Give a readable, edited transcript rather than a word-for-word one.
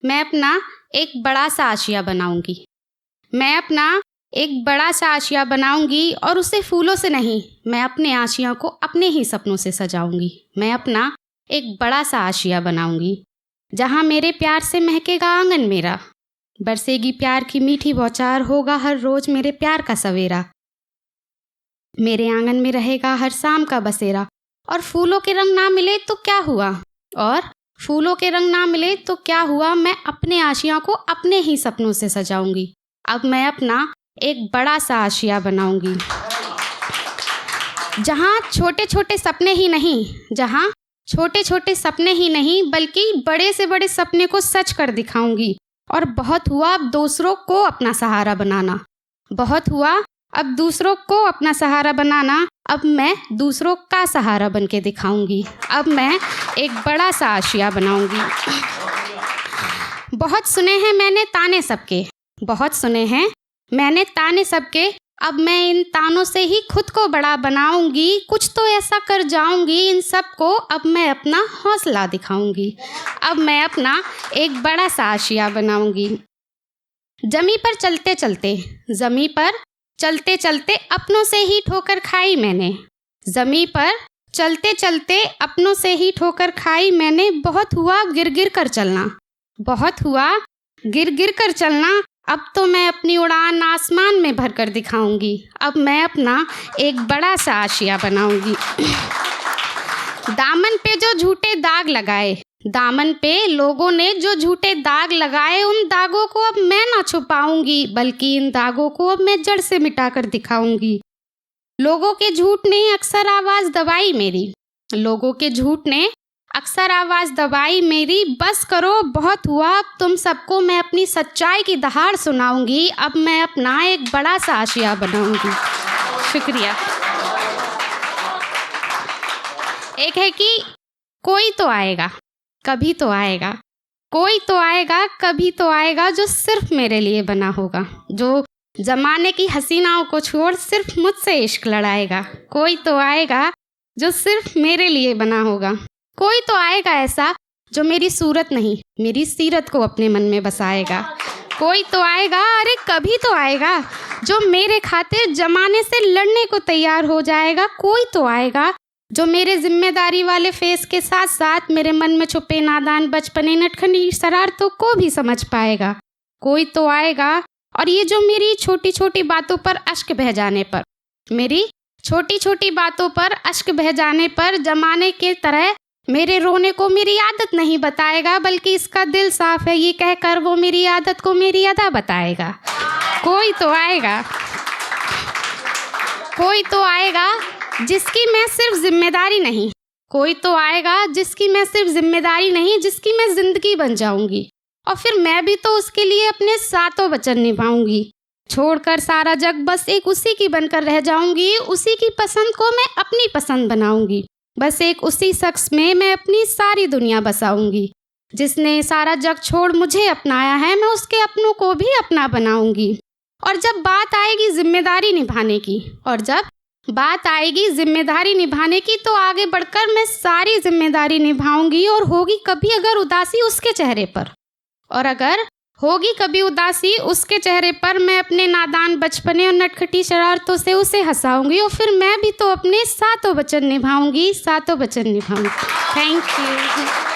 मैं अपना एक बड़ा सा आशिया बनाऊंगी। मैं अपना एक बड़ा सा आशिया बनाऊंगी और उसे फूलों से नहीं, मैं अपने आशिया को अपने ही सपनों से सजाऊंगी। मैं अपना एक बड़ा सा आशिया बनाऊंगी, जहाँ मेरे प्यार से महकेगा आंगन मेरा, बरसेगी प्यार की मीठी बौछार, होगा हर रोज मेरे प्यार का सवेरा। मेरे आंगन में रहेगा हर शाम का बसेरा। और फूलों के रंग ना मिले तो क्या हुआ, और फूलों के रंग ना मिले तो क्या हुआ, मैं अपने आशिया को अपने ही सपनों से सजाऊंगी। अब मैं अपना एक बड़ा सा आशिया बनाऊंगी, जहाँ छोटे छोटे सपने ही नहीं, जहाँ छोटे छोटे सपने ही नहीं बल्कि बड़े से बड़े सपने को सच कर दिखाऊंगी। और बहुत हुआ अब दूसरों को अपना सहारा बनाना, बहुत हुआ अब दूसरों को अपना सहारा बनाना। अब मैं दूसरों का सहारा बन के दिखाऊंगी। अब मैं एक बड़ा सा आशिया बनाऊंगी। बहुत सुने हैं मैंने ताने सबके, बहुत सुने हैं मैंने ताने सबके, अब मैं इन तानों से ही खुद को बड़ा बनाऊंगी। कुछ तो ऐसा कर जाऊंगी इन सब को, अब मैं अपना हौसला दिखाऊंगी। अब मैं अपना एक बड़ा सा आशिया बनाऊंगी। जमी पर चलते चलते, जमी पर चलते चलते अपनों से ही ठोकर खाई मैंने, जमी पर चलते चलते अपनों से ही ठोकर खाई मैंने। बहुत हुआ गिर गिर कर चलना, बहुत हुआ गिर गिर कर चलना, अब तो मैं अपनी उड़ान आसमान में भर कर दिखाऊंगी। अब मैं अपना एक बड़ा सा आशिया बनाऊंगी। दामन पे जो झूठे दाग लगाए, दामन पे लोगों ने जो झूठे दाग लगाए, उन दागों को अब मैं ना छुपाऊंगी, बल्कि इन दागों को अब मैं जड़ से मिटा कर दिखाऊंगी। लोगों के झूठ ने अक्सर आवाज़ दबाई मेरी, लोगों के झूठ ने अक्सर आवाज़ दबाई मेरी। बस करो बहुत हुआ, अब तुम सबको मैं अपनी सच्चाई की दहाड़ सुनाऊंगी। अब मैं अपना एक बड़ा सा आशिया बनाऊंगी। शुक्रिया। एक है कि कोई तो आएगा, कभी तो आएगा, कोई तो आएगा, कभी तो आएगा, जो सिर्फ मेरे लिए बना होगा, जो जमाने की हसीनाओं को छोड़ सिर्फ मुझसे इश्क लड़ाएगा। कोई तो आएगा जो सिर्फ मेरे लिए बना होगा। कोई तो आएगा ऐसा जो मेरी सूरत नहीं, मेरी सीरत को अपने मन में बसाएगा। कोई तो आएगा, अरे कभी तो आएगा, जो मेरे खातिर जमाने से लड़ने को तैयार हो जाएगा। कोई तो आएगा जो मेरे जिम्मेदारी वाले फेस के साथ साथ मेरे मन में छुपे नादान बचपने नटखनी शरारतों को भी समझ पाएगा। कोई तो आएगा, और ये जो मेरी छोटी छोटी बातों पर अश्क बह जाने पर, मेरी छोटी छोटी बातों पर अश्क बह जाने पर जमाने के तरह मेरे रोने को मेरी आदत नहीं बताएगा, बल्कि इसका दिल साफ है ये कहकर वो मेरी आदत को मेरी अदा बताएगा। कोई तो आएगा, कोई तो आएगा जिसकी मैं सिर्फ जिम्मेदारी नहीं, कोई तो आएगा जिसकी मैं सिर्फ जिम्मेदारी नहीं, जिसकी मैं जिंदगी बन जाऊंगी। और फिर मैं भी तो उसके लिए अपने सातों वचन निभाऊंगी। छोड़कर सारा जग बस एक उसी की बनकर रह जाऊंगी। उसी की पसंद को मैं अपनी पसंद बनाऊंगी। बस एक उसी शख्स में मैं अपनी सारी दुनिया बसाऊंगी। जिसने सारा जग छोड़ मुझे अपनाया है, मैं उसके अपनों को भी अपना बनाऊंगी। और जब बात आएगी जिम्मेदारी निभाने की, और जब बात आएगी जिम्मेदारी निभाने की, तो आगे बढ़कर मैं सारी जिम्मेदारी निभाऊंगी। और होगी कभी अगर उदासी उसके चेहरे पर, और अगर होगी कभी उदासी उसके चेहरे पर, मैं अपने नादान बचपने और नटखटी शरारतों से उसे हंसाऊंगी। और फिर मैं भी तो अपने सातों वचन निभाऊंगी, सातों वचन निभाऊंगी। Thank you.